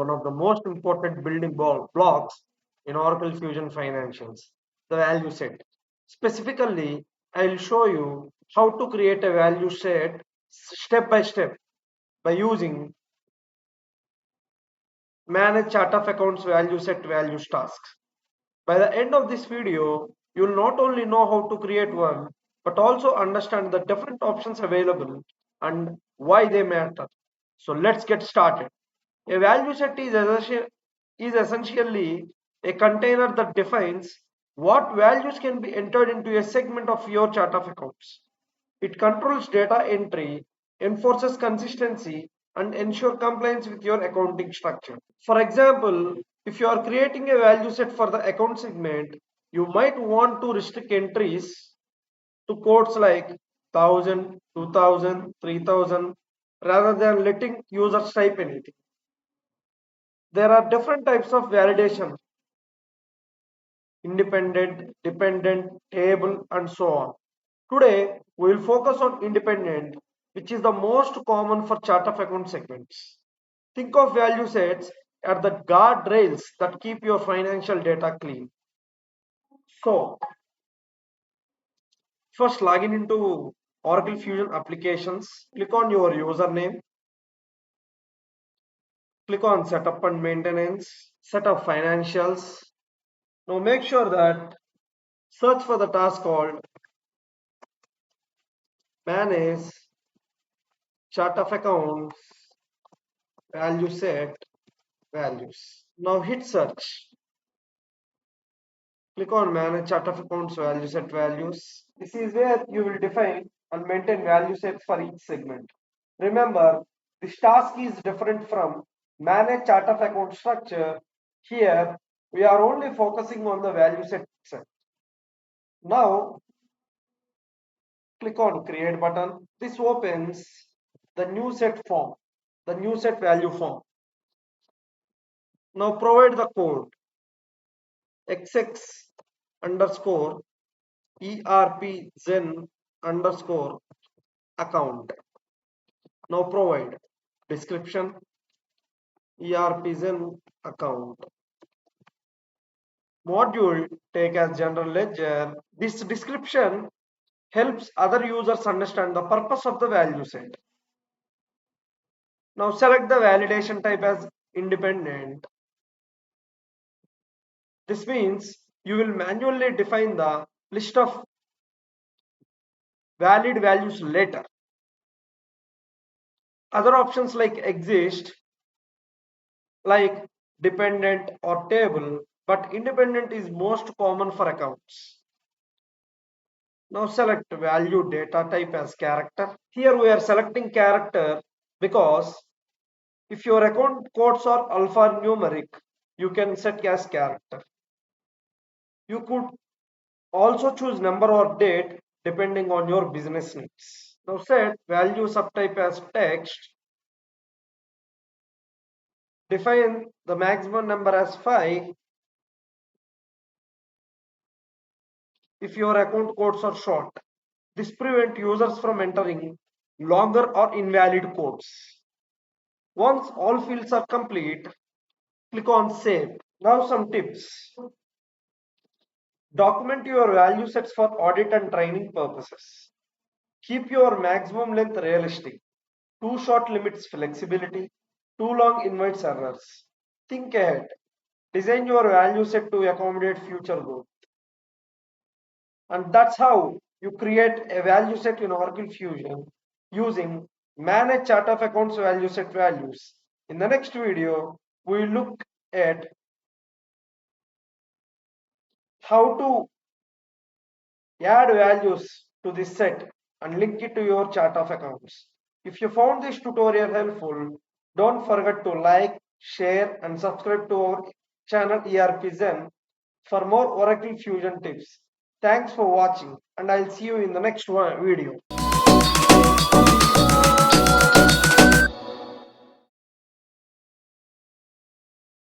one of the most important building blocks in Oracle Fusion Financials, the value set. Specifically, I'll show you how to create a value set step by step by using Manage Chart of Accounts Value Set Values tasks. By the end of this video, you'll not only know how to create one, but also understand the different options available and why they matter. So let's get started. A value set is essentially a container that defines what values can be entered into a segment of your chart of accounts. It controls data entry, enforces consistency, and ensure compliance with your accounting structure. For example, if you are creating a value set for the account segment, you might want to restrict entries to codes like 1000, 2000, 3000 rather than letting users type anything. There are different types of validation: independent, dependent, table, and so on. Today, we will focus on independent, which is the most common for chart of account segments. Think of value sets as the guardrails that keep your financial data clean. So, first log in into Oracle Fusion applications, click on your username, click on setup and maintenance, set up financials. Now make sure that search for the task called manage chart of accounts value set values. Now hit search. Click on manage chart of accounts value set values. This is where you will define and maintain value sets for each segment. Remember, this task is different from manage chart of account structure. Here, we are only focusing on the value set itself. Now, click on create button. This opens the new set form, the new set value form. Now provide the code XX underscore ERPZEN underscore account. Now provide description ERPZEN account. Module take as general ledger. This description helps other users understand the purpose of the value set. Now select the validation type as independent. This means you will manually define the list of valid values later. Other options like exist, like dependent or table, but independent is most common for accounts. Now select value data type as character. Here we are selecting character because if your account codes are alphanumeric, you can set as character. You could also choose number or date depending on your business needs. Now set value subtype as text. Define the maximum number as 5 if your account codes are short. This prevents users from entering longer or invalid codes. Once all fields are complete, click on save. Now some tips. Document your value sets for audit and training purposes. Keep your maximum length realistic. Too short limits flexibility. Too long invites errors. Think ahead. Design your value set to accommodate future growth. And that's how you create a value set in Oracle Fusion using Manage Chart of Accounts Value Set Values. In the next video, we will look at how to add values to this set and link it to your chart of accounts. If you found this tutorial helpful, don't forget to like, share, and subscribe to our channel ERPZEN for more Oracle Fusion tips. Thanks for watching, and I'll see you in the next video.